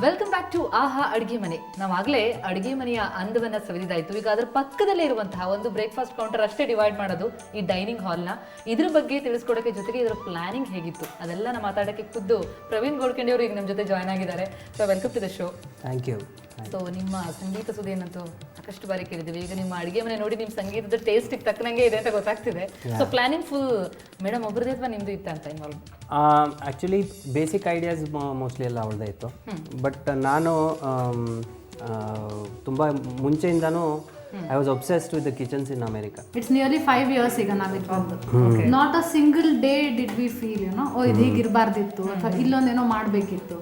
Welcome back to ಆಹಾ ಅಡುಗೆ ಮನೆ. ನಾವಾಗಲೇ ಅಡುಗೆ ಮನೆಯ ಅಂದವನ್ನ ಸವಿದಾಯಿತು. ಈಗ ಅದರ ಪಕ್ಕದಲ್ಲೇ ಇರುವಂತಹ ಒಂದು ಬ್ರೇಕ್ಫಾಸ್ಟ್ ಕೌಂಟರ್ ಅಷ್ಟೇ ಡಿವೈಡ್ ಮಾಡೋದು ಈ ಡೈನಿಂಗ್ ಹಾಲ್ನ. ಇದ್ರ ಬಗ್ಗೆ ತಿಳಿಸ್ಕೊಡೋಕೆ ಜೊತೆಗೆ ಇದರ ಪ್ಲಾನಿಂಗ್ ಹೇಗಿತ್ತು ಅದೆಲ್ಲ ಮಾತಾಡೋಕ್ಕೆ ಖುದ್ದು ಪ್ರವೀಣ್ ಗೋಡ್ಕಂಡಿ ಅವರು ಈಗ ನಮ್ಮ ಜೊತೆ ಜಾಯ್ನ್ ಆಗಿದ್ದಾರೆ. So welcome to the show. Thank you. So ನಿಮ್ಮ ಸಂಗೀತ ಸುದ್ದಿಯನ್ನಂತೂ ಸಾಕಷ್ಟು ಬಾರಿ ಕೇಳಿದ್ದೀವಿ. ಈಗ ನಿಮ್ಮ ಅಡುಗೆ ಮನೆ ನೋಡಿ ನಿಮ್ಮ ಸಂಗೀತದ ಟೇಸ್ಟಿಗೆ ತಕ್ಕನಂಗೆ ಇದೆ ಅಂತ ಗೊತ್ತಾಗ್ತಿದೆ. ಸೊ ಪ್ಲಾನಿಂಗ್ ಫುಲ್ ಮೇಡಮ್ ಒಬ್ಬರದೇ ಅಥವಾ ನಿಮ್ಮದು ಇತ್ತ ಅಂತ involve? Actually basic ideas mostly ಎಲ್ಲ ಅವ್ರದ್ದೇ ಇತ್ತು. ಬಟ್ ನಾನು ತುಂಬ ಮುಂಚೆಯಿಂದನೂ I was obsessed with the kitchens in America. It's nearly 5 years ಈಗ ನಾವಿದ್ದು. Not a single day did we feel oh ಇದು ಹೀಗೆ ಇರಬಾರ್ದಿತ್ತು ಅಥವಾ ಇಲ್ಲೊಂದೇನೋ ಮಾಡಬೇಕಿತ್ತು.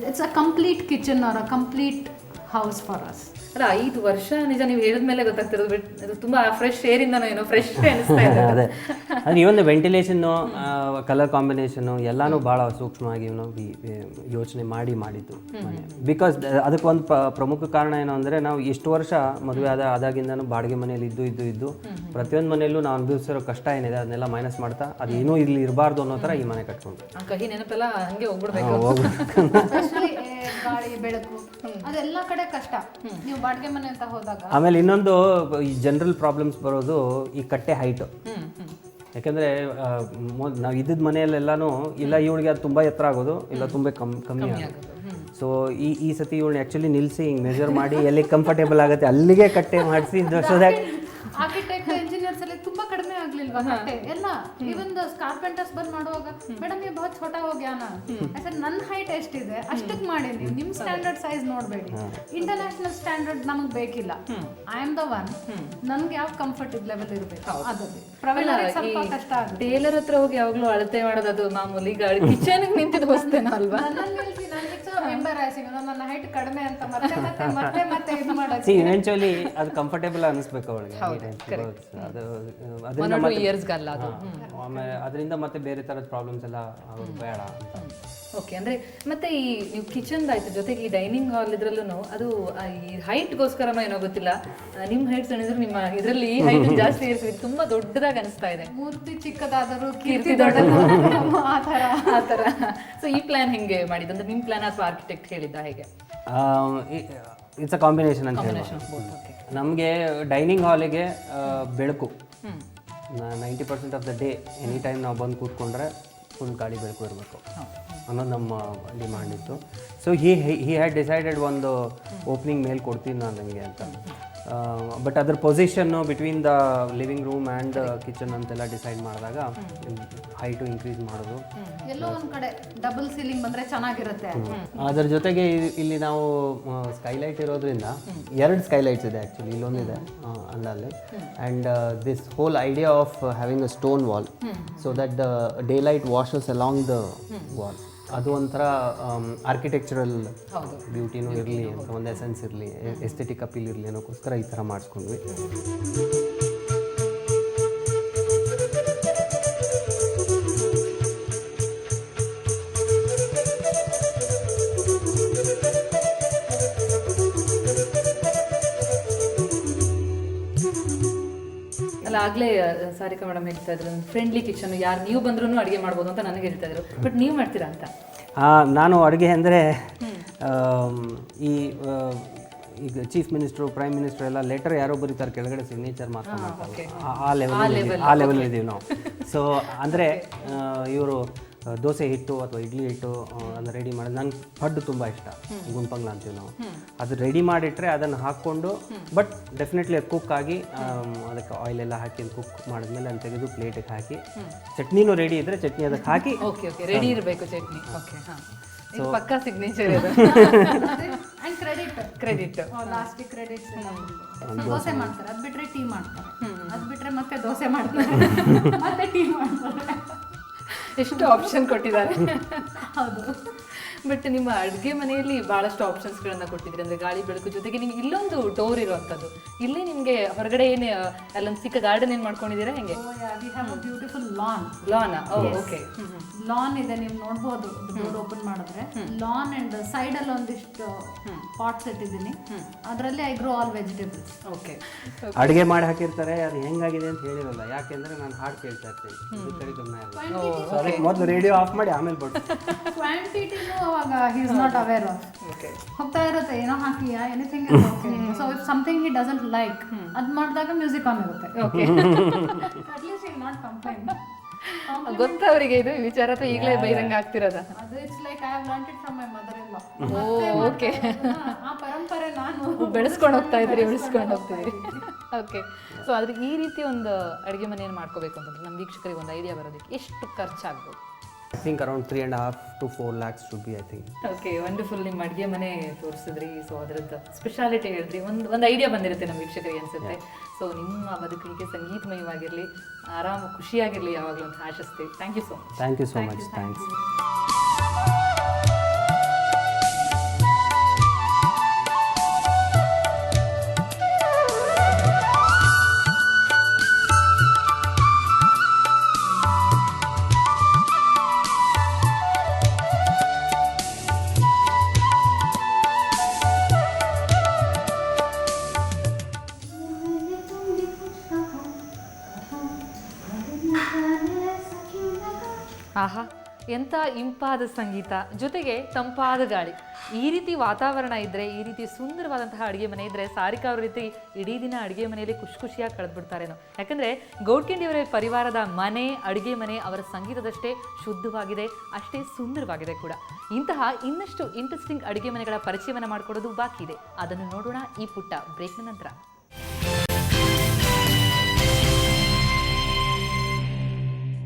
It's a complete kitchen or a complete house for us. ಅಲ್ಲ 5 ವರ್ಷ ನಿಜ ನೀವು ಹೇಳಿದ್ಮೇಲೆ ಗೊತ್ತಾಗ್ತಿರೋದು. ಬಟ್ ಅದು ತುಂಬಾ ಫ್ರೆಶ್ ಏರ್ ಇಂದನೋ ಏನೋ ಫ್ರೆಶ್ ಅನಿಸ್ತಾ ಇದೆ. ಅದೇ ಅಂದರೆ ಇವನ್ ವೆಂಟಿಲೇಷನ್ನು, ಕಲರ್ ಕಾಂಬಿನೇಷನ್ನು ಎಲ್ಲನೂ ಭಾಳ ಸೂಕ್ಷ್ಮವಾಗಿ ಯೋಚನೆ ಮಾಡಿದ್ದು. ಬಿಕಾಸ್ ಅದಕ್ಕೆ ಒಂದು ಪ್ರಮುಖ ಕಾರಣ ಏನು ಅಂದರೆ ನಾವು ಇಷ್ಟು ವರ್ಷ ಮದುವೆ ಆದಾಗಿಂದನೂ ಬಾಡಿಗೆ ಮನೇಲಿ ಇದ್ದು ಪ್ರತಿಯೊಂದು ಮನೆಯಲ್ಲೂ ನಾವು ಅನುಭವಿಸಿರೋ ಕಷ್ಟ ಏನಿದೆ ಅದನ್ನೆಲ್ಲ ಮೈನಸ್ ಮಾಡ್ತಾ ಅದು ಏನೂ ಇಲ್ಲಿ ಇರಬಾರ್ದು ಅನ್ನೋ ಥರ ಈ ಮನೆ ಕಟ್ಕೊಂಡು ಆ ಕಹಿ ನೆನಪೆಲ್ಲ ಹಂಗೆ ಹೋಗ್ಬಿಡ್ಬೇಕು. ಎಸ್ಪೆಷಲಿ ಗಾಳಿ ಬೆಳಕು ಅದೆಲ್ಲ ಕಡೆ ಕಷ್ಟ ನೀವು ಬಾಡಿಗೆ ಮನೆ ಅಂತ ಹೋದಾಗ. ಆಮೇಲೆ ಇನ್ನೊಂದು ಈ ಜನರಲ್ ಪ್ರಾಬ್ಲಮ್ಸ್ ಬರೋದು ಈ ಕಟ್ಟೆ ಹೈಟು. ಯಾಕೆಂದರೆ ನಾವು ಇದ್ದಿದ್ದ ಮನೆಯಲ್ಲೆಲ್ಲನೂ ಇಲ್ಲ ಇವಳಿಗೆ ಅದು ತುಂಬ ಎತ್ತರ ಆಗೋದು, ಇಲ್ಲ ತುಂಬ ಕಮ್ಮಿ ಆಗೋದು. ಸೊ ಈ ಸತಿ ಇವಳನ್ನ ಆ್ಯಕ್ಚುಲಿ ನಿಲ್ಲಿಸಿ ಹಿಂಗೆ ಮೆಜರ್ ಮಾಡಿ ಎಲ್ಲಿ ಕಂಫರ್ಟೇಬಲ್ ಆಗುತ್ತೆ ಅಲ್ಲಿಗೆ ಕಟ್ಟೆ ಮಾಡಿಸಿ ಸೊ ದ್ಯಾಟ್ ಆರ್ಕಿಟೆಕ್ಟ್ ಇಂಜಿನಿಯರ್ಸ್ ಅಲ್ಲಿ ತುಂಬಾ ಕಡಿಮೆ ಆಗ್ಲಿಲ್ವಾ ಕಟ್ಟೆ ಎಲ್ಲ. ಇವನ್ ಕಾರ್ಪೆಂಟರ್ಸ್ ಬಂದ್ ಮಾಡುವಾಗ ಮೇಡಮ್ ये बहुत छोटा हो गया ना ಸರ್ ನನ್ನ ಹೈಟ್ ಎಷ್ಟಿದೆ ಅಷ್ಟಕ್ಕೆ ಮಾಡಿ ನೀವು ನಿಮ್ಮ ಸ್ಟ್ಯಾಂಡರ್ಡ್ ಸೈಜ್ ನೋಡಬೇಡಿ. ಇಂಟರ್ನ್ಯಾಷನಲ್ ಸ್ಟ್ಯಾಂಡರ್ಡ್ ನಮಗೆ ಬೇಕಿಲ್ಲ. I am the one. ನನ್ಗೆ ಯಾವ ಕಂಫರ್ಟಬಲ್ ಲೆವೆಲ್ ಇರಬೇಕು ಅದಲ್ಲಿ. ಪ್ರವೀಣ್ ಸ್ವಲ್ಪ ಕಷ್ಟ ಆಗುತ್ತೆ. ಟೇಲರ್ ಹತ್ರ ಹೋಗಿ ಯಾವಾಗಲೂ ಅಳತೆ ಮಾಡೋದು ಅದು ಮಾಮೂಲಿ. ಈಗ ಕಿಚನ್ ನಿಂತಿದ್ದು ಹೊಸ್ತೇನೋ ಅಲ್ವಾ? ಎಂಬರಾಸಿಂಗ್ ನನ್ನ ಹೈಟ್ ಕಡಿಮೆ ಅಂತ ಮತ್ತೆ ಇದು ಮಾಡೋದು. ಇವೆಂಚುಲಿ ಅದು ಕಂಫರ್ಟೇಬಲ್ ಅನಿಸ್ಬೇಕು ಅವಳಿಗೆ. ಅದು ಆಮೇಲೆ ಅದರಿಂದ ಮತ್ತೆ ಬೇರೆ ಥರದ ಪ್ರಾಬ್ಲಮ್ಸ್ ಎಲ್ಲ ಬೇಡ ಅಂತ. ಓಕೆ, ಅಂದರೆ ಮತ್ತೆ ಈ ನೀವು ಕಿಚನ್ ಆಯ್ತು ಜೊತೆಗೆ ಈ ಡೈನಿಂಗ್ ಹಾಲ್ ಇದ್ರಲ್ಲೂ ಅದು ಈ ಹೈಟ್ಗೋಸ್ಕರನೋ ಏನೋ ಗೊತ್ತಿಲ್ಲ, ನಿಮ್ಮ ಹೈಟ್ ಸಣ್ಣಿದ್ರು ನಿಮ್ಮ ಇದರಲ್ಲಿ ಈ ಹೈಟ್ ಜಾಸ್ತಿ ಇರ್ತೀವಿ, ತುಂಬ ದೊಡ್ಡದಾಗಿ ಅನಿಸ್ತಾ ಇದೆ. ಮೂರ್ತಿ ಚಿಕ್ಕದಾದರೂ ಕೀರ್ತಿ ದೊಡ್ಡದು ಆ ಥರ. ಸೊ ಈ ಪ್ಲಾನ್ ಹೆಂಗೆ ಮಾಡಿದ್ದು ಅಂದ್ರೆ ನಿಮ್ಮ ಪ್ಲಾನ್ ಅಥವಾ ಆರ್ಕಿಟೆಕ್ಟ್ ಹೇಳಿದ್ದ ಹೇಗೆ? ಇಟ್ಸ್ ಅ ಕಾಂಬಿನೇಷನ್ ಅಂತ ಹೇಳಿ. ನಮಗೆ ಡೈನಿಂಗ್ ಹಾಲಿಗೆ ಬೆಳಕು 90% of the day any time ನಾವು ಬಂದು ಕೂತ್ಕೊಂಡ್ರೆ ಫುಲ್ ಗಾಳಿ ಬೆಳಕು ಇರಬೇಕು ಅನ್ನೋದು ನಮ್ಮ ಡಿಮಾಂಡ್ ಇತ್ತು. ಸೊ ಹಿ ಹ್ಯಾಡ್ ಡಿಸೈಡೆಡ್ ಒಂದು ಓಪನಿಂಗ್ ಮೇಲೆ ಕೊಡ್ತೀನಿ ನಾನು ನನಗೆ ಅಂತ. ಬಟ್ ಅದ್ರ position between the living room and kitchen ಅಂತೆಲ್ಲ ಡಿಸೈಡ್ ಮಾಡಿದಾಗ ಹೈಟು ಇನ್ಕ್ರೀಸ್ ಮಾಡೋದು. ಎಲ್ಲೋ ಒಂದು ಕಡೆ ಡಬಲ್ ಸೀಲಿಂಗ್ ಬಂದರೆ ಚೆನ್ನಾಗಿರುತ್ತೆ. ಅದರ ಜೊತೆಗೆ ಇಲ್ಲಿ ನಾವು ಸ್ಕೈಲೈಟ್ ಇರೋದ್ರಿಂದ 2 ಸ್ಕೈಲೈಟ್ಸ್ ಇದೆ ಆ್ಯಕ್ಚುಲಿ. ಇಲ್ಲೊಂದಿದೆ ಅಲ್ಲಲ್ಲಿ. And this whole idea of having a stone wall so that the day light ವಾಷಸ್ along the wall, ಅದು ಒಂಥರ ಆರ್ಕಿಟೆಕ್ಚರಲ್ ಬ್ಯೂಟಿನೂ ಇರಲಿ ಅಂತ, ಒಂದು ಎಸೆನ್ಸ್ ಇರಲಿ, ಎಸ್ಥೆಟಿಕ್ ಅಪೀಲ್ ಇರಲಿ ಅನ್ನೋಕ್ಕೋಸ್ಕರ ಈ ಥರ ಮಾಡಿಸ್ಕೊಂಡ್ವಿ. ಅಲ್ಲ ಆಗಲೇ ಸಾರಿಕಾ ಮೇಡಮ್ ಹೇಳ್ತಾ ಇದ್ರು ಫ್ರೆಂಡ್ಲಿ ಕಿಚನ್, ಯಾರು ನೀವು ಬಂದ್ರೂ ಅಡುಗೆ ಮಾಡ್ಬೋದು ಅಂತ ನನಗೆ ಹೇಳ್ತಾ ಇದ್ರು. ಬಟ್ ನೀವು ಮಾಡ್ತೀರಾ ಅಂತ? ನಾನು ಅಡುಗೆ ಅಂದರೆ ಈಗ ಚೀಫ್ ಮಿನಿಸ್ಟ್ರು, ಪ್ರೈಮ್ ಮಿನಿಸ್ಟ್ರು ಎಲ್ಲ ಲೆಟರ್ ಯಾರೋ ಬರೀತಾರೆ, ಕೆಳಗಡೆ ಸಿಗ್ನೇಚರ್ ಮಾತ್ರ ಮಾಡ್ತಾರೆ. ಆ ಲೆವೆಲ್ ಇದ್ದೀವಿ ನಾವು. ಸೊ ಅಂದರೆ ಇವರು ದೋಸೆ ಹಿಟ್ಟು ಅಥವಾ ಇಡ್ಲಿ ಹಿಟ್ಟು ಅದನ್ನು ರೆಡಿ ಮಾಡೋದು ನಂಗೆ ಪಡ್ಡು ತುಂಬ ಇಷ್ಟ. ಗುಂಪಂಗ್ಲ ಅಂತೀವಿ ನಾವು. ಅದು ರೆಡಿ ಮಾಡಿಟ್ರೆ ಅದನ್ನು ಹಾಕ್ಕೊಂಡು, ಬಟ್ ಡೆಫಿನೆಟ್ಲಿ ಅದು ಕುಕ್ ಆಗಿ ಅದಕ್ಕೆ ಆಯಿಲ್ ಎಲ್ಲ ಹಾಕಿ ಕುಕ್ ಮಾಡಿದ್ಮೇಲೆ ಅದನ್ನು ತೆಗೆದು ಪ್ಲೇಟಿಗೆ ಹಾಕಿ, ಚಟ್ನಿನೂ ರೆಡಿ ಇದ್ದರೆ ಚಟ್ನಿ ಅದಕ್ಕೆ ಹಾಕಿ ರೆಡಿ ಇರಬೇಕು ಚಟ್ನಿ. ಓಕೆ, ಹಾಂ, ಪಕ್ಕಾ ಸಿಗ್ನೇಚರ್ ಇದು. ಅಂಡ್ ಕ್ರೆಡಿಟ್ ಲಾಸ್ಟಿಗೆ ಕ್ರೆಡಿಟ್ಸ್. ದೋಸೆ ಮಾಡ್ತಾರೆ, ಅದು ಬಿಟ್ಟರೆ ಟೀ ಮಾಡ್ತಾರೆ, ಅದು ಬಿಟ್ಟರೆ ಮತ್ತೆ ದೋಸೆ ಮಾಡ್ತಾರೆ, ಮತ್ತೆ ಟೀ ಮಾಡ್ತಾರೆ. ಎಷ್ಟು ಆಪ್ಷನ್ ಕೊಟ್ಟಿದ್ದಾರೆ. ಹೌದು. ಬಟ್ ನಿಮ್ಮ ಅಡುಗೆ ಮನೆಯಲ್ಲಿ ಭಾಳಷ್ಟು ಆಪ್ಷನ್ಸ್ಗಳನ್ನ ಕೊಟ್ಟಿದ್ದೀರಿ. ಅಂದರೆ ಗಾಳಿ ಬೆಳಕು ಜೊತೆಗೆ ನಿಮ್ಗೆ ಇಲ್ಲೊಂದು ಡೋರ್ ಇರುವಂಥದ್ದು. ಇಲ್ಲಿ ನಿಮಗೆ ಹೊರಗಡೆ ಏನು ಅಲ್ಲೊಂದು ಚಿಕ್ಕ ಗಾರ್ಡನ್ ಏನು ಮಾಡ್ಕೊಂಡಿದ್ದೀರಾ ಹೆಂಗೆ? Beautiful lawn. ಓಕೆ, ಲಾನ್ ಇದೆ, ನೀವು ನೋಡ್ಬೋದು ಡೋರ್ ಓಪನ್ ಮಾಡಿದ್ರೆ. ಲಾನ್ ಅಂಡ್ ಸೈಡಲ್ಲಿ ಒಂದಿಷ್ಟು ಪಾಟ್ಸ್ ಇಟ್ಟಿದ್ದೀನಿ, ಅದರಲ್ಲಿ I grow all vegetables. Okay, ಅಡುಗೆ ಮಾಡಿ ಹಾಕಿರ್ತಾರೆ, ಅದು ಹೆಂಗಾಗಿದೆ ಅಂತ ಹೇಳಿರಲ್ಲ. ಯಾಕೆಂದರೆ ನಾನು ಹಾಡು ಕೇಳ್ತಾ ಇರ್ತೀನಿ, ಕಡೆ ಗಮನ ಇಲ್ಲ. ಮೊದಲು ರೇಡಿಯೋ ಆಫ್ ಮಾಡಿ ಆಮೇಲೆ ಬಟ್ ಕ್ವಾಂಟಿಟಿನೂ ಅವಾಗ ಅವಾಗ he is not aware of. Okay ಹೋಗ್ತಾ ಇರುತ್ತೆ ಏನೋ ಹಾಕಿಯಾ anything so if something he doesn't like ಅದ್ ಮಾಡಿದಾಗ ಮ್ಯೂಸಿಕ್ ಆನ್ ಇರುತ್ತೆ. Okay at least he not complaint. ಗೊತ್ತಾ ಅವರಿಗೆ ಇದು ವಿಚಾರ ಅಥವಾ ಈಗಲೇ ಬೈದಂಗೆ ಆಗ್ತಿರೋದ? ಅದು it's like I have learned it from my mother in law. Okay ಆ ಪರಂಪರೆ ನಾನು ಬೆಳೆಸ್ಕೊಂಡು ಹೋಗ್ತಾ ಇದ್ರಿ, ಉಳಿಸ್ಕೊಂಡು ಹೋಗ್ತಿದ್ರಿ. ಓಕೆ, ಸೊ ಆದ್ರೆ ಈ ರೀತಿ ಒಂದು ಅಡುಗೆ ಮನೆಯನ್ನು ಮಾಡ್ಕೋಬೇಕು ಅಂತಂದ್ರೆ ನಮ್ಮ ವೀಕ್ಷಕರಿಗೆ ಒಂದು ಐಡಿಯಾ ಬರೋದಕ್ಕೆ ಎಷ್ಟು ಖರ್ಚಾಗ್ಬೋದು? I think around 3.5 to 4 lakhs should be, I think. Okay, wonderful. ನಿಮ್ಮ ಅಡುಗೆ ಮನೆ ತೋರಿಸಿದ್ರಿ, ಸೊ ಅದರದ್ದು ಸ್ಪೆಷಾಲಿಟಿ ಹೇಳಿದ್ರಿ, ಒಂದು ಐಡಿಯಾ ಬಂದಿರುತ್ತೆ ನಮ್ಮ ವೀಕ್ಷಕರಿಗೆ ಅನ್ಸುತ್ತೆ. ಸೊ ನಿಮ್ಮ ಬದುಕಿಗೆ ಸಂಗೀತಮಯವಾಗಿರಲಿ, ಆರಾಮ ಖುಷಿಯಾಗಿರಲಿ ಯಾವಾಗಲೂ ಅಂತ ಆಶಿಸ್ತೀವಿ. Thank you so much. Thank you so much. Thanks. ಆಹಾ, ಎಂಥ ಇಂಪಾದ ಸಂಗೀತ ಜೊತೆಗೆ ತಂಪಾದ ಗಾಳಿ. ಈ ರೀತಿ ವಾತಾವರಣ ಇದ್ದರೆ, ಈ ರೀತಿ ಸುಂದರವಾದಂತಹ ಅಡುಗೆ ಮನೆ ಇದ್ದರೆ ಸಾರಿಕಾ ಅವ್ರ ರೀತಿ ಇಡೀ ದಿನ ಅಡುಗೆ ಮನೆಯಲ್ಲಿ ಖುಷಿಯಾಗಿ ಕಳೆದ್ಬಿಡ್ತಾರೇನೋ. ಯಾಕಂದರೆ ಗೌಡ್ಕಿಂಡಿಯವರ ಪರಿವಾರದ ಮನೆ, ಅಡುಗೆ ಮನೆ ಅವರ ಸಂಗೀತದಷ್ಟೇ ಶುದ್ಧವಾಗಿದೆ, ಅಷ್ಟೇ ಸುಂದರವಾಗಿದೆ ಕೂಡ. ಇಂತಹ ಇನ್ನಷ್ಟು ಇಂಟ್ರೆಸ್ಟಿಂಗ್ ಅಡುಗೆ ಮನೆಗಳ ಪರಿಚಯವನ್ನು ಮಾಡಿಕೊಡೋದು ಬಾಕಿ ಇದೆ. ಅದನ್ನು ನೋಡೋಣ ಈ ಪುಟ್ಟ ಬ್ರೇಕ್ನ ನಂತರ.